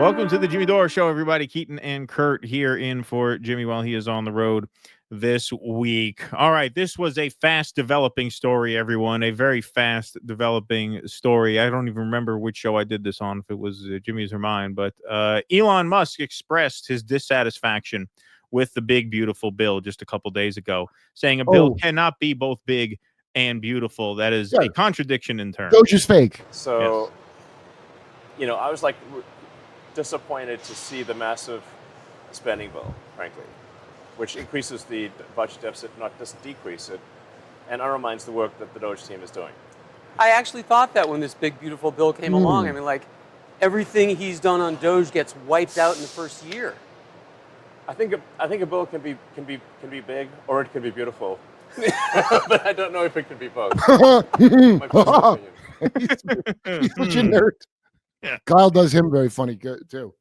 Welcome to the Jimmy Dore Show, everybody. Keaton and Kurt here in for Jimmy while he is on the road this week. All right, this was a fast developing story, everyone. A very fast developing story. I don't even remember which show I did this on, if it was Jimmy's or mine, but Elon Musk expressed his dissatisfaction with the big, beautiful bill just a couple days ago, saying a bill cannot be both big and beautiful. That is a contradiction in terms. DOGE is fake. So, you know, I was like disappointed to see the massive spending bill, frankly, which increases the budget deficit, not just decrease it, and undermines the work that the DOGE team is doing. I actually thought that when this big, beautiful bill came along. I mean, like, everything he's done on DOGE gets wiped out in the first year. I think a bill can be big or it can be beautiful, but I don't know if it can be both. My personal opinion. He's such a nerd. Yeah. Kyle does him very funny too.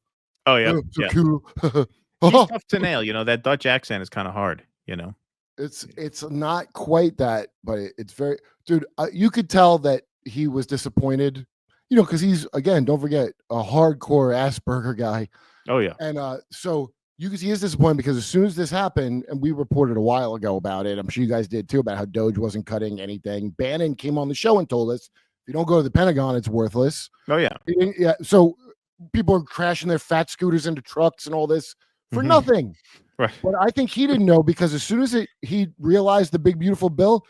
Oh yeah, so cool. He's tough to nail. You know, that Dutch accent is kind of hard. You know, it's not quite that, but it's very, dude. You could tell that he was disappointed. You know, because he's, again, don't forget, a hardcore Asperger guy. Oh yeah, and so you can see he is disappointed because as soon as this happened, and we reported a while ago about it, I'm sure you guys did too, about how DOGE wasn't cutting anything. Bannon came on the show and told us, if you don't go to the Pentagon, it's worthless. Oh yeah, yeah. So people are crashing their fat scooters into trucks and all this for nothing. Right. But I think he didn't know, because as soon as he realized the big beautiful bill,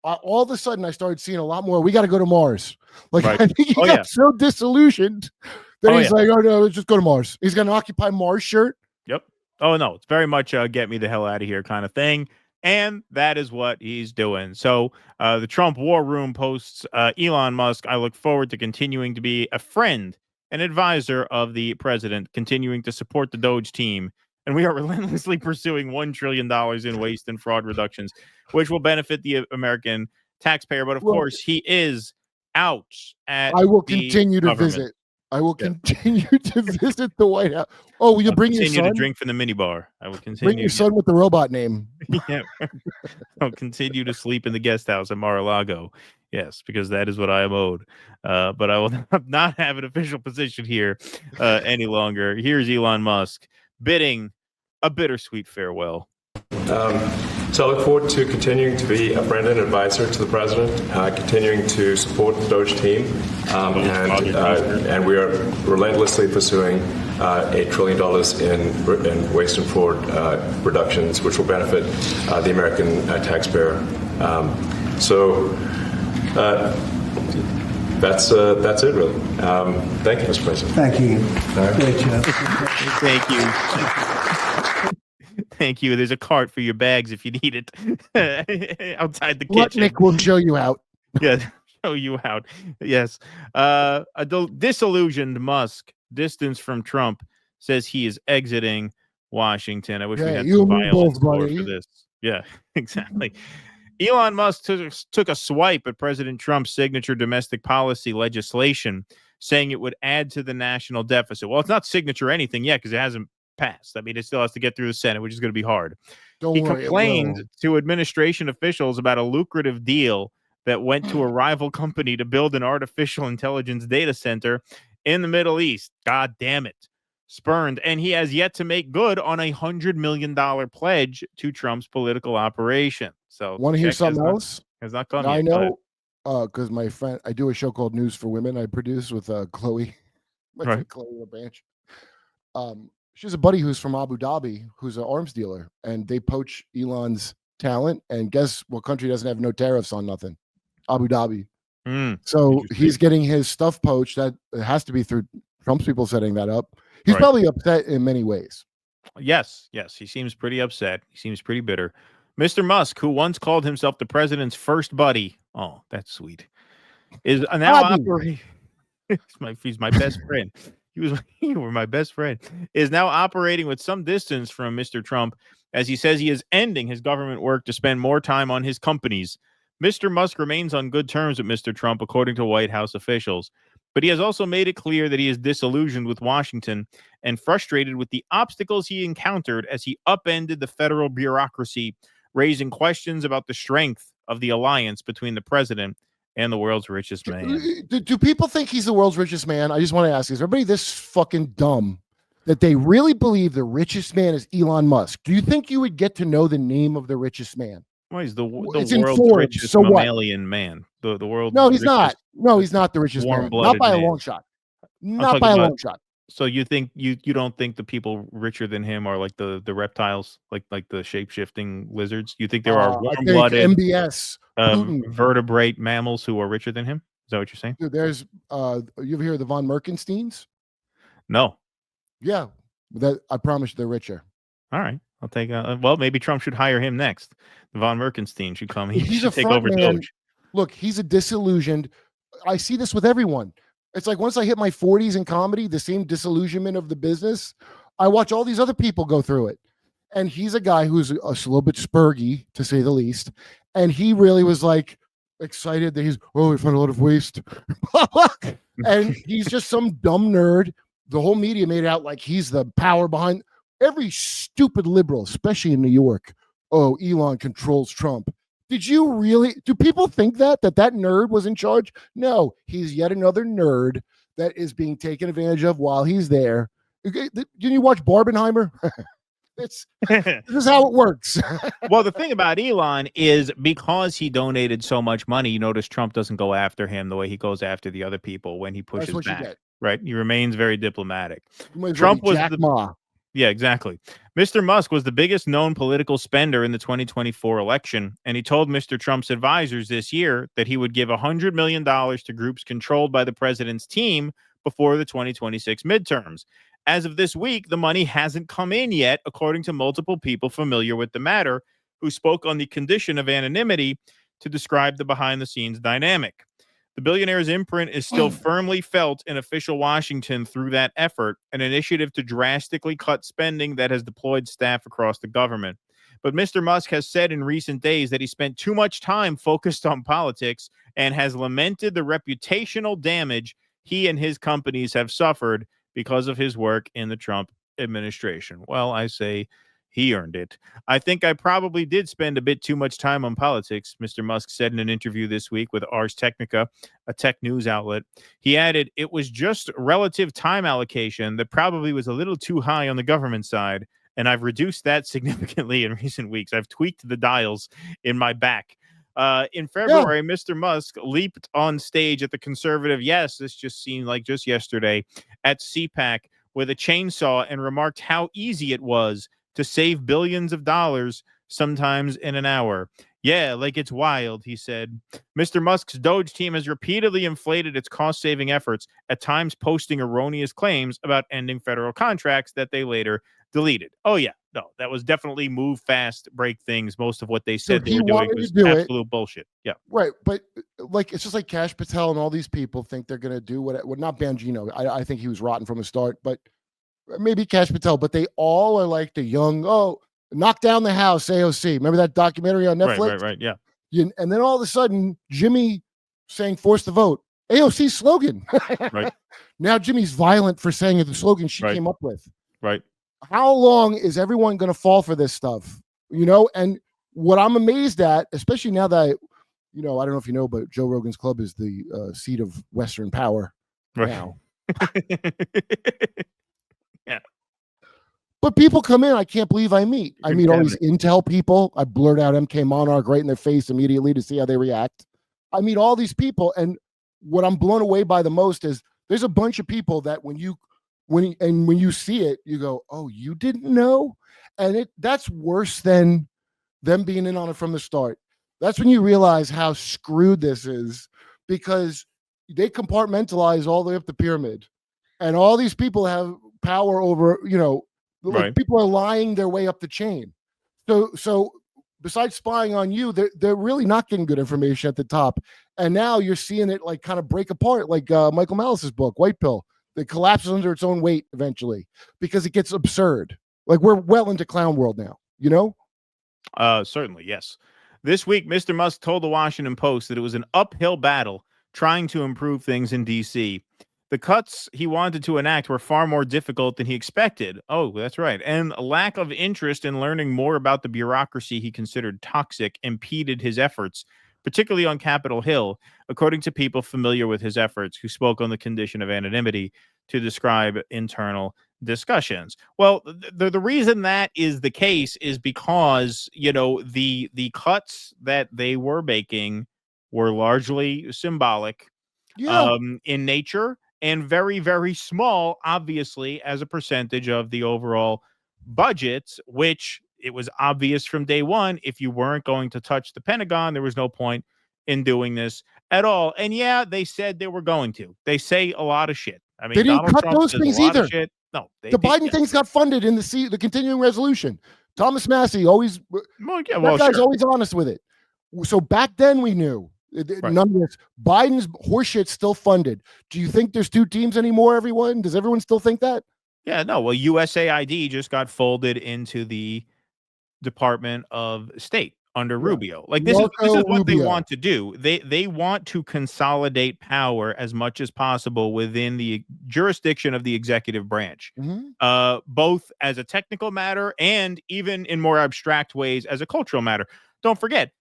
all of a sudden I started seeing a lot more. We got to go to Mars. Like I think he got so disillusioned that he's like, oh no, let's just go to Mars. He's got an Occupy Mars shirt. Yep. Oh no, it's very much get me the hell out of here kind of thing. And that is what he's doing. So the Trump War Room posts, Elon Musk, I look forward to continuing to be a friend and advisor of the president, continuing to support the DOGE team. And we are relentlessly pursuing $1 trillion in waste and fraud reductions, which will benefit the American taxpayer. But of course, he is out at I will continue to visit. I will continue to visit the White House. Oh, will you bring your son? Continue to drink from the minibar. I will continue. Bring your son with the robot name. Yeah. I'll continue to sleep in the guest house at Mar-a-Lago. Yes, because that is what I am owed. But I will not have an official position here any longer. Here's Elon Musk bidding a bittersweet farewell. So I look forward to continuing to be a friend and advisor to the president, continuing to support the DOGE team, and we are relentlessly pursuing $8 trillion in waste and fraud reductions, which will benefit the American taxpayer. So that's it, really. Thank you, Mr. President. Thank you. Great job. Thank you. Thank you. There's a cart for your bags if you need it outside the kitchen. Nick will show you out. Yeah, show you out. Yes. A disillusioned Musk, distance from Trump, says he is exiting Washington. I wish we had some violence for this. Yeah, exactly. Elon Musk took a swipe at President Trump's signature domestic policy legislation, saying it would add to the national deficit. Well, it's not signature anything yet because it hasn't passed. I mean, it still has to get through the Senate, which is going to be hard. He complained to administration officials about a lucrative deal that went to a rival company to build an artificial intelligence data center in the Middle East. God damn it. Spurned. And he has yet to make good on $100 million pledge to Trump's political operation. So want to hear something else? Has not gone yet. I know, because my friend, I do a show called News for Women. I produce with Chloe. Chloe LeBranch. She's a buddy who's from Abu Dhabi, who's an arms dealer, and they poach Elon's talent. And guess what country doesn't have no tariffs on nothing? Abu Dhabi. So he's getting his stuff poached. That has to be through Trump's people setting that up. He's probably upset in many ways. Yes. He seems pretty upset. He seems pretty bitter. Mr. Musk, who once called himself the president's first buddy, oh, that's sweet, is now operating. He's my best friend. You were my best friend, is now operating with some distance from Mr. Trump, as he says he is ending his government work to spend more time on his companies. Mr. Musk remains on good terms with Mr. Trump, according to White House officials. But he has also made it clear that he is disillusioned with Washington and frustrated with the obstacles he encountered as he upended the federal bureaucracy, raising questions about the strength of the alliance between the president and the world's richest man. Do people think he's the world's richest man? I just want to ask, is everybody this fucking dumb that they really believe the richest man is Elon Musk? Do you think you would get to know the name of the richest man? Well, he's the It's world's Forbes, richest so what? mammalian man. The world's No, he's richest, not. No, he's not the richest man. Not warm-blooded by a man. long shot. Not by a long shot. So you think you don't think the people richer than him are like the reptiles, like the shape-shifting lizards? You think there are warm-blooded MBS vertebrate mammals who are richer than him? Is that what you're saying? Dude, there's you ever hear of the von Merkensteins? No. Yeah, that I promise you they're richer. All right, I'll take. Well, maybe Trump should hire him next. The von Merkenstein should come. He's should a take front over man. DOGE. Look, he's a disillusioned. I see this with everyone. It's like once I hit my 40s in comedy, the same disillusionment of the business, I watch all these other people go through it. And he's a guy who's a little bit spurgy, to say the least. And he really was like excited that we found a lot of waste. And he's just some dumb nerd. The whole media made it out like he's the power behind every stupid liberal, especially in New York. Oh, Elon controls Trump. Do people think that nerd was in charge? No, he's yet another nerd that is being taken advantage of while he's there. Didn't you watch Barbenheimer? This is how it works. Well, the thing about Elon is because he donated so much money, you notice Trump doesn't go after him the way he goes after the other people when he pushes back. Right? He remains very diplomatic. Trump was Yeah, exactly. Mr. Musk was the biggest known political spender in the 2024 election, and he told Mr. Trump's advisors this year that he would give $100 million to groups controlled by the president's team before the 2026 midterms. As of this week, the money hasn't come in yet, according to multiple people familiar with the matter, who spoke on the condition of anonymity to describe the behind-the-scenes dynamic. The billionaire's imprint is still firmly felt in official Washington through that effort, an initiative to drastically cut spending that has deployed staff across the government. But Mr. Musk has said in recent days that he spent too much time focused on politics and has lamented the reputational damage he and his companies have suffered because of his work in the Trump administration. Well, I say he earned it. I think I probably did spend a bit too much time on politics, Mr. Musk said in an interview this week with Ars Technica, a tech news outlet. He added, it was just relative time allocation that probably was a little too high on the government side, and I've reduced that significantly in recent weeks. I've tweaked the dials in my back. In February, Mr. Musk leaped on stage at the conservative, this just seemed like just yesterday, at CPAC with a chainsaw and remarked how easy it was to save billions of dollars, sometimes in an hour. Yeah, like it's wild, he said. Mr. Musk's DOGE team has repeatedly inflated its cost-saving efforts, at times posting erroneous claims about ending federal contracts that they later deleted. Oh, yeah. No, that was definitely move fast, break things. Most of what they said they were doing was absolute bullshit. Yeah. Right. But like, it's just like Kash Patel and all these people think they're going to do what, not Bangino. I think he was rotten from the start, but maybe Kash Patel, but they all are like the young, knock down the house, AOC. Remember that documentary on Netflix? Right. Yeah. And then all of a sudden, Jimmy saying force the vote. AOC's slogan. Right. Now Jimmy's violent for saying the slogan she came up with. Right. How long is everyone going to fall for this stuff? And what I'm amazed at, especially now that I don't know if you know, but Joe Rogan's Club is the seat of Western power now. Yeah. But people come in, I can't believe I meet all these intel people. I blurt out MK Monarch right in their face immediately to see how they react. I meet all these people, and what I'm blown away by the most is there's a bunch of people that when you see it, you go, oh, you didn't know? And that's worse than them being in on it from the start. That's when you realize how screwed this is, because they compartmentalize all the way up the pyramid. And all these people have power over, people are lying their way up the chain. So besides spying on you, they're really not getting good information at the top. And now you're seeing it like kind of break apart, like Michael Malice's book, White Pill. It collapses under its own weight eventually because it gets absurd. Like we're well into clown world now, Certainly, yes. This week, Mr. Musk told the Washington Post that it was an uphill battle trying to improve things in D.C. The cuts he wanted to enact were far more difficult than he expected. Oh, that's right. And a lack of interest in learning more about the bureaucracy he considered toxic impeded his efforts, particularly on Capitol Hill, according to people familiar with his efforts who spoke on the condition of anonymity to describe internal discussions. Well, the reason that is the case is because, the cuts that they were making were largely symbolic in nature and very, very small, obviously, as a percentage of the overall budget, which it was obvious from day one, if you weren't going to touch the Pentagon, there was no point in doing this at all. And yeah, they said they were going to. They say a lot of shit. I mean, they didn't Donald cut Trump those says things a lot either. of shit. No, the Biden things got funded in the continuing resolution. Thomas Massey always, that guy's always honest with it. So back then we knew none of this. Biden's horseshit still funded. Do you think there's two teams anymore, everyone? Does everyone still think that? Yeah, no. Well, USAID just got folded into the Department of State under Rubio. Like this is what they want to do. They want to consolidate power as much as possible within the jurisdiction of the executive branch, both as a technical matter and even in more abstract ways as a cultural matter. Don't forget,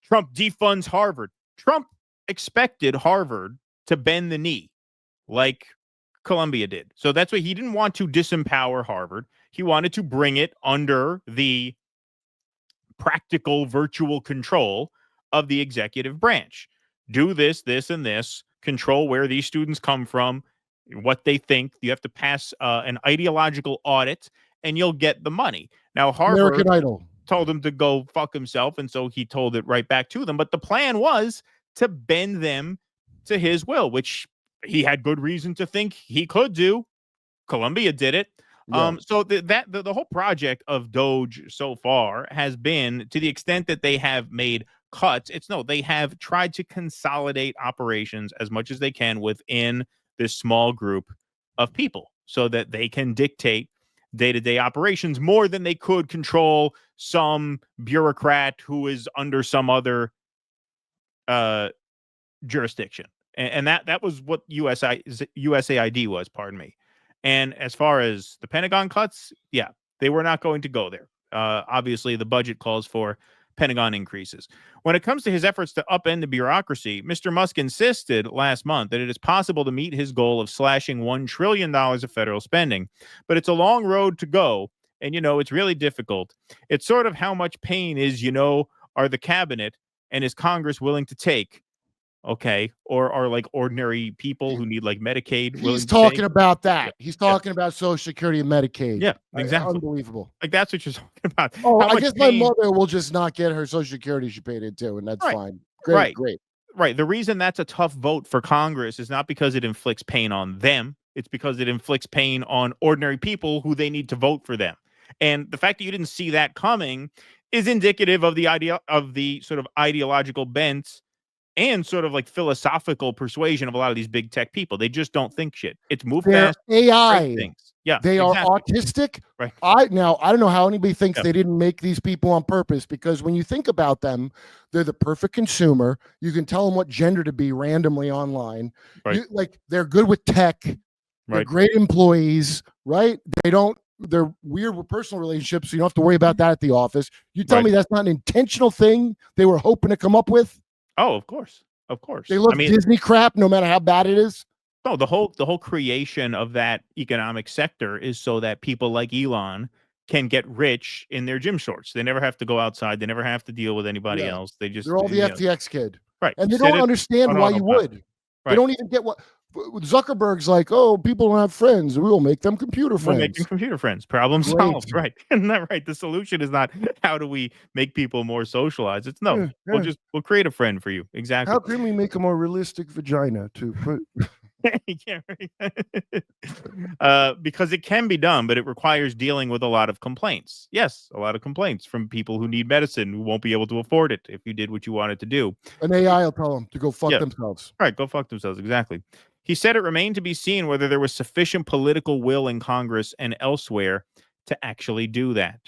Trump defunds Harvard. Trump expected Harvard to bend the knee like Columbia did. So that's why he didn't want to disempower Harvard. He wanted to bring it under the practical virtual control of the executive branch. Do this, this, and this. Control where these students come from, what they think. You have to pass an ideological audit, and you'll get the money. Now, Harvard American Idol told him to go fuck himself, and so he told it right back to them. But the plan was to bend them to his will, which he had good reason to think he could do. Columbia did it. So the whole project of DOGE so far has been, to the extent that they have made cuts, they have tried to consolidate operations as much as they can within this small group of people so that they can dictate day-to-day operations more than they could control some bureaucrat who is under some other jurisdiction. And that was what USAID was, pardon me. And as far as the Pentagon cuts, yeah, they were not going to go there. Obviously, the budget calls for Pentagon increases. When it comes to his efforts to upend the bureaucracy, Mr. Musk insisted last month that it is possible to meet his goal of slashing $1 trillion of federal spending. But it's a long road to go. And, it's really difficult. It's sort of how much pain are the cabinet and is Congress willing to take? Okay. Or are like ordinary people who need like Medicaid. He's talking about that. He's talking about Social Security and Medicaid. Yeah, exactly. Unbelievable. Like that's what you're talking about. Oh, I guess my mother will just not get her Social Security she paid into, and that's fine. Great. Right. The reason that's a tough vote for Congress is not because it inflicts pain on them. It's because it inflicts pain on ordinary people who they need to vote for them. And the fact that you didn't see that coming is indicative of the sort of ideological bent and sort of like philosophical persuasion of a lot of these big tech people. They just don't think shit. It's move fast. AI things. Yeah, they are autistic. Right. I don't know how anybody thinks they didn't make these people on purpose, because when you think about them, they're the perfect consumer. You can tell them what gender to be randomly online. Right. They're good with tech. They're great employees, right? They're weird with personal relationships, so you don't have to worry about that at the office. You tell me that's not an intentional thing they were hoping to come up with? Oh, of course. They love Disney crap, no matter how bad it is. No, the whole creation of that economic sector is so that people like Elon can get rich in their gym shorts. They never have to go outside. They never have to deal with anybody else. They're all the FTX kid. Right. And they don't understand why you would. Right. They don't even get what Zuckerberg's like, oh, people don't have friends. We'll make them computer friends. We'll make them computer friends. Problem solved. Right. Isn't that right? The solution is not how do we make people more socialized. It's we'll create a friend for you. Exactly. How can we make a more realistic vagina to put? Yeah, right. Because it can be done, but it requires dealing with a lot of complaints. Yes, a lot of complaints from people who need medicine who won't be able to afford it if you did what you wanted to do. An AI will tell them to go fuck themselves. Right, go fuck themselves. Exactly. He said it remained to be seen whether there was sufficient political will in Congress and elsewhere to actually do that.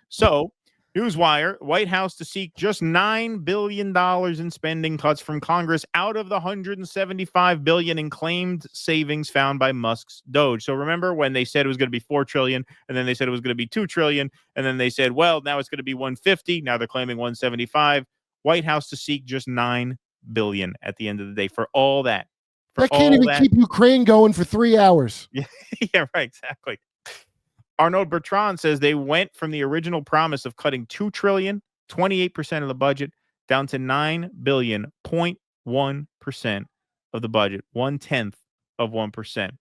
So, Newswire, White House to seek just $9 billion in spending cuts from Congress out of the $175 billion in claimed savings found by Musk's DOGE. So remember when they said it was going to be $4 trillion, and then they said it was going to be $2 trillion, and then they said, well, now it's going to be $150. Now they're claiming $175. White House to seek just $9 billion at the end of the day for all that. That can't even keep Ukraine going for 3 hours. Yeah, yeah, right, exactly. Arnaud Bertrand says they went from the original promise of cutting $2 trillion, 28% of the budget, down to $9 billion, 0.1% of the budget, 1/10 of 1%.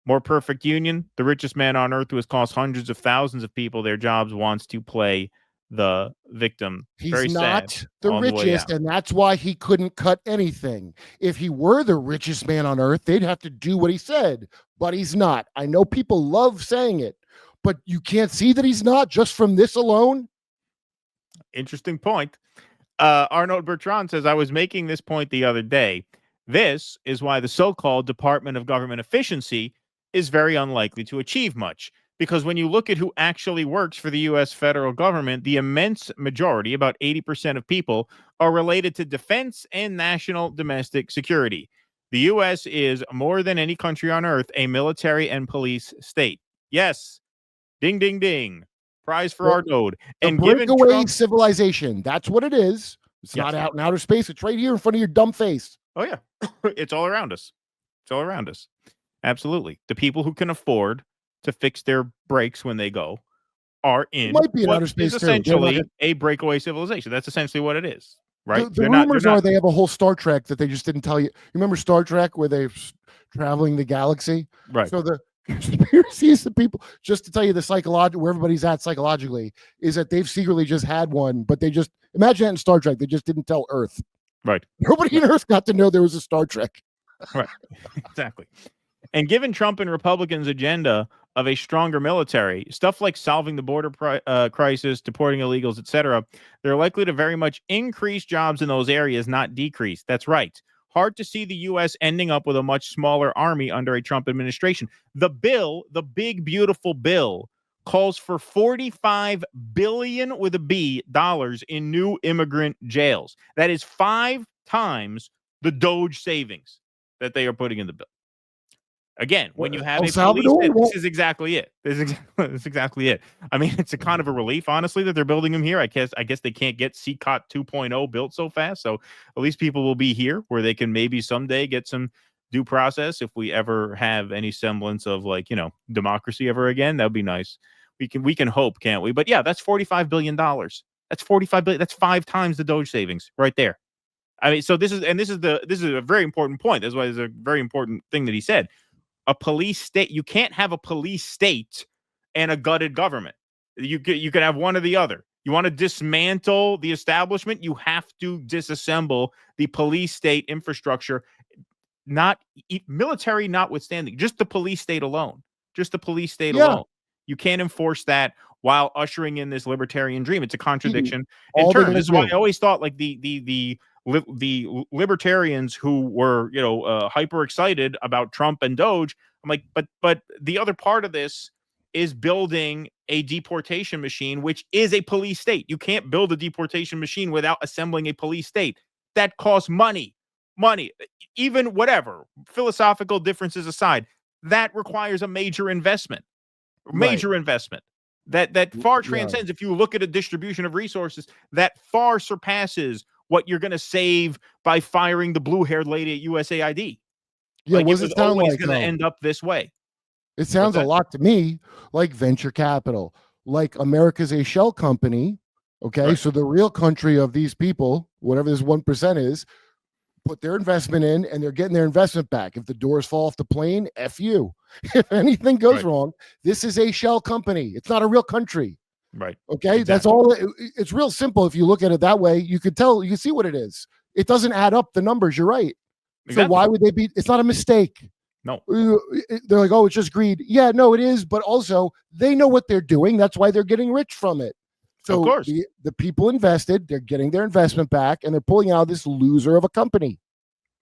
More perfect union. The richest man on earth, who has cost hundreds of thousands of people their jobs, wants to play the victim. He's Very not sad the on the way richest, out. and that's why he couldn't cut anything. If he were the richest man on earth, they'd have to do what he said, but he's not. I know people love saying it, but you can't see that he's not just from this alone. Interesting point. Arnaud Bertrand says, I was making this point the other day. This is why the so-called Department of Government Efficiency is very unlikely to achieve much. Because when you look at who actually works for the U.S. federal government, the immense majority, about 80% of people, are related to defense and national domestic security. The U.S. is, more than any country on earth, a military and police state. Yes. Ding, ding, ding. Prize for Arnaud. And breakaway civilization. That's what it is. It's not out in outer space. It's right here in front of your dumb face. Oh, yeah. It's all around us. It's all around us. Absolutely. The people who can afford to fix their brakes when they go are in might be in what outer space is too. essentially a breakaway civilization. That's essentially what it is, right? The rumors are they have a whole Star Trek that they just didn't tell you. You remember Star Trek where they're traveling the galaxy? Right. So the conspiracies of people, just to tell you the psychological, where everybody's at psychologically, is that they've secretly just had one, but they just, imagine that in Star Trek, they just didn't tell Earth. Right. Nobody in Earth got to know there was a Star Trek. Right. Exactly. And given Trump and Republicans' agenda of a stronger military, stuff like solving the border crisis, deporting illegals, etc., they're likely to very much increase jobs in those areas, not decrease. That's right. Hard to see the U.S. ending up with a much smaller army under a Trump administration. The bill, the big, beautiful bill, calls for $45 billion with a B dollars in new immigrant jails. That is 5 times the DOGE savings that they are putting in the bill. Again, when you have a police, this is exactly it. This is exactly it. I mean, it's a kind of a relief, honestly, that they're building them here. I guess they can't get CCOT 2.0 built so fast. So at least people will be here where they can maybe someday get some due process if we ever have any semblance of, like, you know, democracy ever again. That would be nice. We can hope, can't we? But yeah, that's $45 billion. That's $45 billion. That's 5 times the DOGE savings right there. I mean, so this is a very important point. That's why it's a very important thing that he said. A police state, you can't have a police state and a gutted government. You can have one or the other. You want to dismantle the establishment, you have to disassemble the police state infrastructure, not military notwithstanding, just the police state alone. Just the police state alone. You can't enforce that while ushering in this libertarian dream. It's a contradiction in terms. This is why I always thought, like, the libertarians who were, you know, hyper excited about Trump and DOGE. I'm like, but the other part of this is building a deportation machine, which is a police state. You can't build a deportation machine without assembling a police state. That costs money, even whatever philosophical differences aside, that requires a major investment, investment. That far transcends. If you look at a distribution of resources, that far surpasses what you're going to save by firing the blue-haired lady at USAID. Yeah, like, was it always going to end up this way? It sounds a lot to me like venture capital, like America's a shell company. Okay, so the real country of these people, whatever this 1% is, put their investment in, and they're getting their investment back. If the doors fall off the plane, F you. If anything goes wrong, this is a shell company. It's not a real country. Right. Okay. Exactly. That's all. It's real simple. If you look at it that way, you could tell, you can see what it is. It doesn't add up the numbers. You're right. Exactly. So why would they be? It's not a mistake. No. They're like, oh, it's just greed. Yeah, no, it is. But also they know what they're doing. That's why they're getting rich from it. So of course, the people invested, they're getting their investment back, and they're pulling out this loser of a company.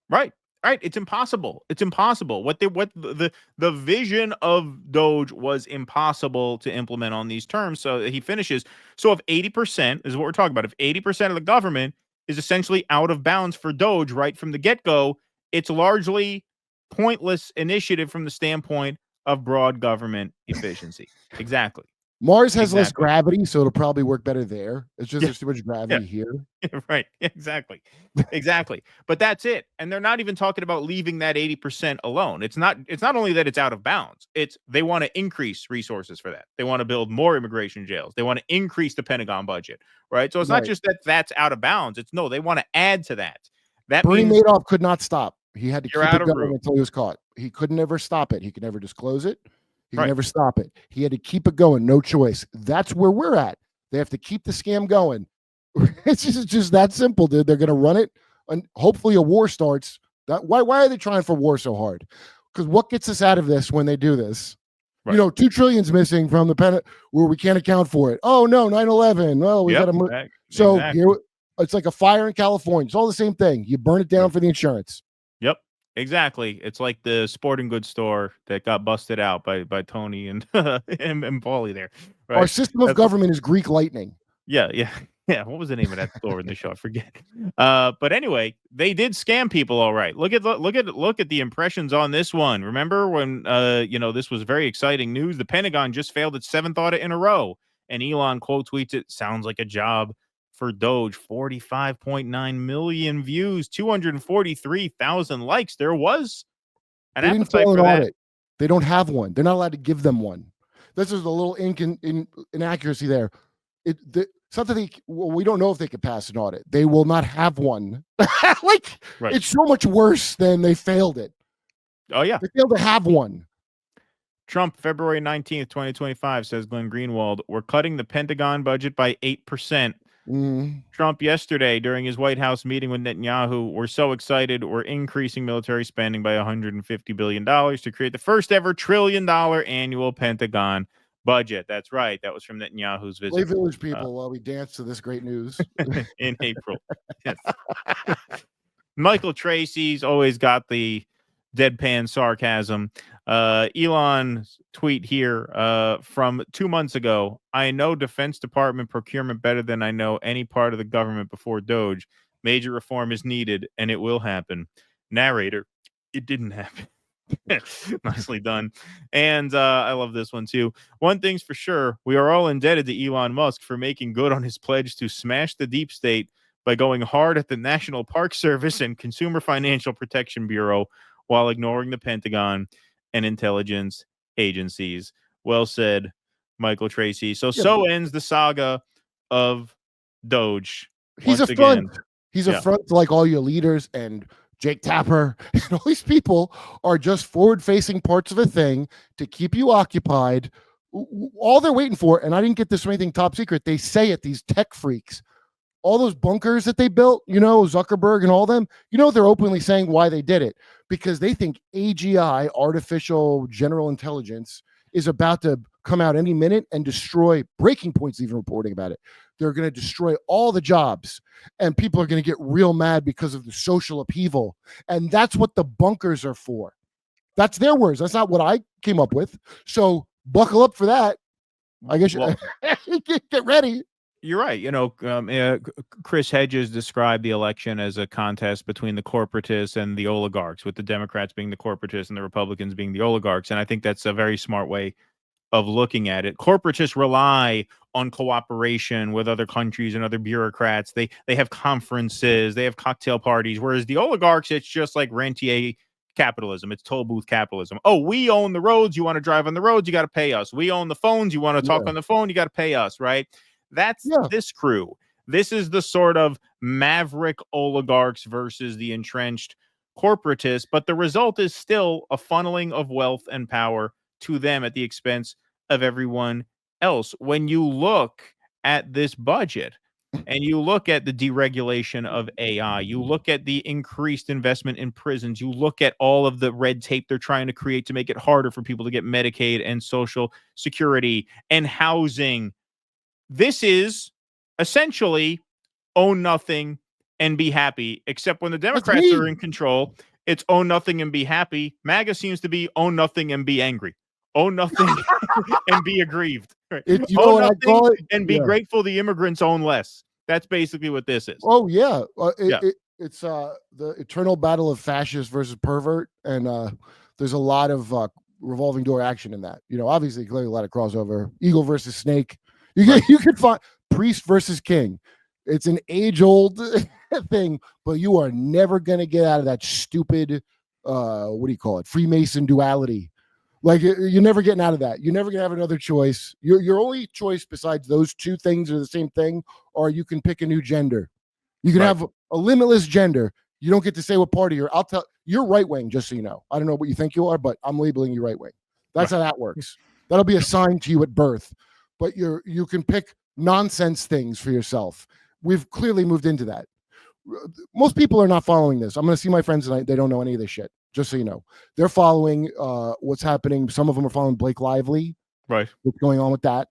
Right. Right. It's impossible. It's impossible. What the vision of DOGE was impossible to implement on these terms. So he finishes. So if 80% is what we're talking about, if 80% of the government is essentially out of bounds for DOGE right from the get-go, it's largely pointless initiative from the standpoint of broad government efficiency. Exactly. Mars has less gravity, so it'll probably work better there. It's just there's too much gravity here. Right. Exactly. But that's it. And they're not even talking about leaving that 80% alone. It's not only that it's out of bounds. It's they want to increase resources for that. They want to build more immigration jails. They want to increase the Pentagon budget. Right. So it's not just that that's out of bounds. It's no, they want to add to that. That Bernie means Madoff could not stop. He had to keep it going room. until he was caught. He could never stop it. He could never disclose it. He could never stop it. He had to keep it going. No choice. That's where we're at. They have to keep the scam going. It's just that simple, dude. They're going to run it, and hopefully a war starts. Why are they trying for war so hard? Because what gets us out of this when they do this? Right. $2 trillion's missing from the Pentagon where we can't account for it. Oh no, 9/11. Well, we got to move. So here, it's like a fire in California. It's all the same thing. You burn it down for the insurance. Yep. Exactly. It's like the sporting goods store that got busted out by Tony and and Paulie there. Right? Our system of government is Greek lightning. Yeah. What was the name of that store in the show? I forget. But anyway, they did scam people all right. Look at the impressions on this one. Remember when this was very exciting news? The Pentagon just failed its 7th audit in a row. And Elon quote tweets it, sounds like a job for Doge. 45.9 million views, 243,000 likes. There was an appetite for that. Audit. They don't have one. They're not allowed to give them one. This is a little inaccuracy there. We don't know if they could pass an audit. They will not have one. It's so much worse than they failed it. Oh yeah, they failed to have one. Trump, February 19th, 2025, says Glenn Greenwald, we're cutting the Pentagon budget by 8%. Trump yesterday during his White House meeting with Netanyahu, we're so excited. We're increasing military spending by $150 billion to create the first ever $1 trillion annual Pentagon budget. That's right. That was from Netanyahu's visit. Play Village People while we dance to this great news. In April. Yes. Michael Tracy's always got the deadpan sarcasm. Elon's tweet here from 2 months ago. I know Defense Department procurement better than I know any part of the government before Doge. Major reform is needed, and it will happen. Narrator, it didn't happen. Nicely done. And I love this one too. One thing's for sure, we are all indebted to Elon Musk for making good on his pledge to smash the deep state by going hard at the National Park Service and Consumer Financial Protection Bureau while ignoring the Pentagon and intelligence agencies. Well said, Michael Tracy. So ends the saga of Doge. He's a front. He's a front to like all your leaders and Jake Tapper and all these people are just forward-facing parts of a thing to keep you occupied. All they're waiting for, and I didn't get this from anything top secret, they say it, these tech freaks, all those bunkers that they built, Zuckerberg and all them, they're openly saying why they did it, because they think AGI, artificial general intelligence, is about to come out any minute and destroy. Breaking Point's even reporting about it. They're going to destroy all the jobs, and people are going to get real mad because of the social upheaval. And that's what the bunkers are for. That's their words. That's not what I came up with. So buckle up for that. I guess get ready. You're right. Chris Hedges described the election as a contest between the corporatists and the oligarchs, with the Democrats being the corporatists and the Republicans being the oligarchs. And I think that's a very smart way of looking at it. Corporatists rely on cooperation with other countries and other bureaucrats. They have conferences, they have cocktail parties, whereas the oligarchs, it's just like rentier capitalism. It's toll booth capitalism. Oh, we own the roads. You want to drive on the roads, you got to pay us. We own the phones. You want to talk on the phone, you got to pay us, right? That's this crew. This is the sort of maverick oligarchs versus the entrenched corporatists, but the result is still a funneling of wealth and power to them at the expense of everyone else. When you look at this budget and you look at the deregulation of AI, you look at the increased investment in prisons, you look at all of the red tape they're trying to create to make it harder for people to get Medicaid and Social Security and housing. This is essentially own nothing and be happy, except when the Democrats are in control, it's own nothing and be happy. MAGA seems to be own nothing and be angry. Own nothing and be aggrieved. Right? Own nothing and be grateful the immigrants own less. That's basically what this is. Oh, yeah. It's the eternal battle of fascist versus pervert. And there's a lot of revolving door action in that. Obviously, clearly a lot of crossover. Eagle versus snake. You could find priest versus king. It's an age-old thing, but you are never gonna get out of that stupid what do you call it? Freemason duality. Like you're never getting out of that. You're never gonna have another choice. Your only choice besides those two things are the same thing, or you can pick a new gender. You can have a limitless gender. You don't get to say what party you're. You're right wing, just so you know. I don't know what you think you are, but I'm labeling you right wing. That's how that works. That'll be assigned to you at birth. But you can pick nonsense things for yourself. We've clearly moved into that. Most people are not following this. I'm going to see my friends tonight. They don't know any of this shit. Just so you know, they're following what's happening. Some of them are following Blake Lively. Right. What's going on with that?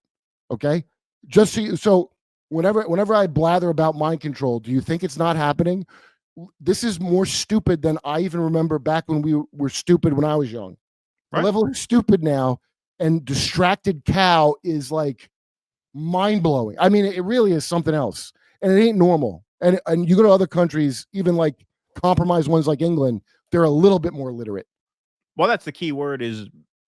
Okay. Just so whenever I blather about mind control, do you think it's not happening? This is more stupid than I even remember back when we were stupid when I was young. Right. The level of stupid now and distracted cow is like mind blowing. I mean, it really is something else, and it ain't normal. And you go to other countries, even like compromised ones like England, they're a little bit more literate. Well, that's the key word is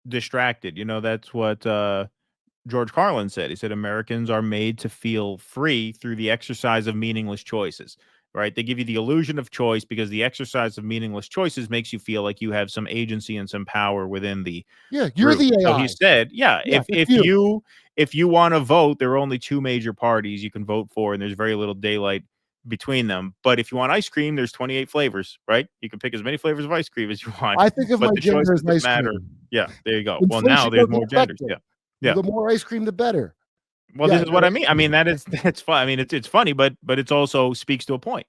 distracted. That's what George Carlin said. He said Americans are made to feel free through the exercise of meaningless choices. Right? They give you the illusion of choice because the exercise of meaningless choices makes you feel like you have some agency and some power within the you're group. the AI. So he said, if you want to vote, there are only two major parties you can vote for, and there's very little daylight between them. But if you want ice cream, there's 28 flavors, right? You can pick as many flavors of ice cream as you want. I think of my gender as ice cream. Yeah, there you go. Inflation well, now there's more genders. Yeah. The more ice cream, the better. Well, this is what I mean. I mean, that's fun. I mean, it's funny, but it's also speaks to a point,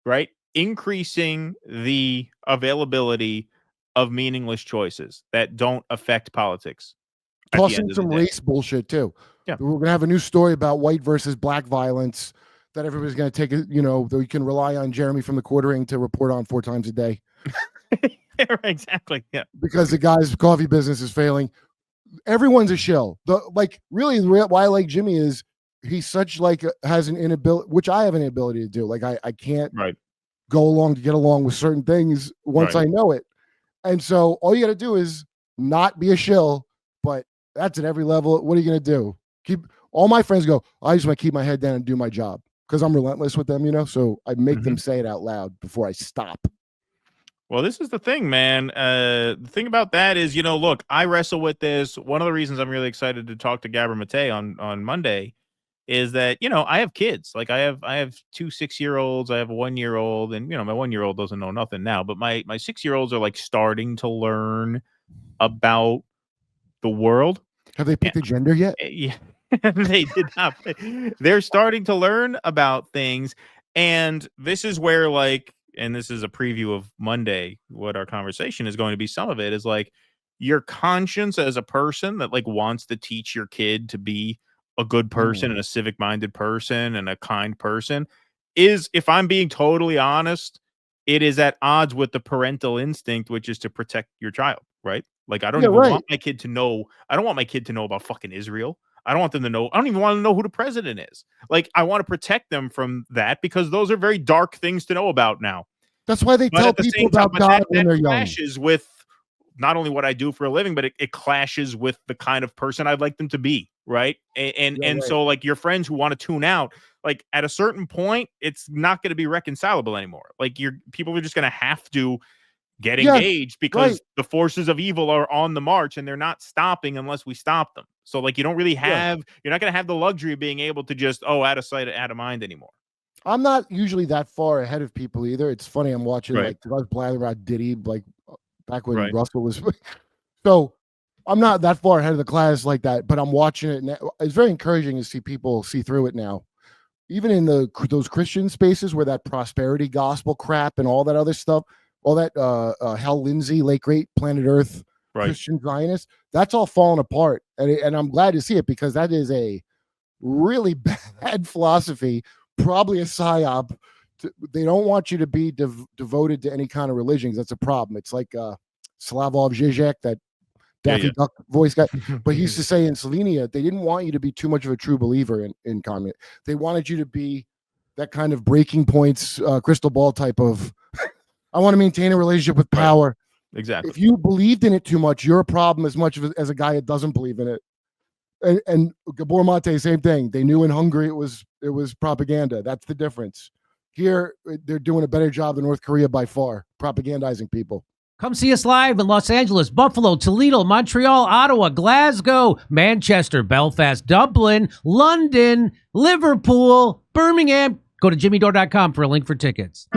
right? Increasing the availability of meaningless choices that don't affect politics. Tossing some race bullshit too. Yeah, we're gonna have a new story about white versus black violence that everybody's gonna take. That you can rely on Jeremy from the Quartering to report on 4 times a day. Yeah, exactly. Yeah, because the guy's coffee business is failing. Everyone's a shill. Really, why I like Jimmy is he's such has an inability, which I have an ability to do. Like I can't go along to get along with certain things once I know it. And so all you got to do is not be a shill, but that's at every level. What are you going to do? All my friends go, I just want to keep my head down and do my job because I'm relentless with them, so I make them say it out loud before I stop. Well, this is the thing, man. The thing about that is, look, I wrestle with this. One of the reasons I'm really excited to talk to Gabor Mate on Monday is that, I have kids. Like I have 2 6-year-olds. I have a 1-year-old, and my 1-year-old doesn't know nothing now. But my 6-year-olds are starting to learn about the world. Have they picked a gender yet? Yeah, they did not. They're starting to learn about things, and this is where and this is a preview of Monday, what our conversation is going to be. Some of it is your conscience as a person that wants to teach your kid to be a good person and a civic minded person and a kind person is, if I'm being totally honest, it is at odds with the parental instinct, which is to protect your child. Right. I don't even want my kid to know. I don't want my kid to know about fucking Israel. I don't want them to know. I don't even want to know who the president is. I want to protect them from that because those are very dark things to know about now. That's why they tell people about God when they're young. Clashes with not only what I do for a living, but it clashes with the kind of person I'd like them to be. Right. So your friends who want to tune out, at a certain point, it's not going to be reconcilable anymore. People are just going to have to get engaged because the forces of evil are on the march and they're not stopping unless we stop them. So you don't really have, you're not going to have the luxury of being able to just, out of sight, out of mind anymore. I'm not usually that far ahead of people either. It's funny. I'm watching, I was blathering about Diddy, back when Russell was. So I'm not that far ahead of the class like that, but I'm watching it now. It's very encouraging to see people see through it now. Even in those Christian spaces where that prosperity gospel crap and all that other stuff, all that Hal Lindsey, late great Planet Earth Christian Zionist, that's all falling apart. And I'm glad to see it because that is a really bad philosophy, probably a psyop. They don't want you to be devoted to any kind of religions. That's a problem. It's like Slavoj Žižek, that Daffy Duck voice guy. But he used to say in Slovenia, they didn't want you to be too much of a true believer in communism. They wanted you to be that kind of breaking points, crystal ball type of, I want to maintain a relationship with power. Exactly. If you believed in it too much, you're a problem as much as a guy that doesn't believe in it. And Gabor Mate, same thing. They knew in Hungary it was propaganda. That's the difference. Here, they're doing a better job than North Korea by far, propagandizing people. Come see us live in Los Angeles, Buffalo, Toledo, Montreal, Ottawa, Glasgow, Manchester, Belfast, Dublin, London, Liverpool, Birmingham. Go to jimmydore.com for a link for tickets.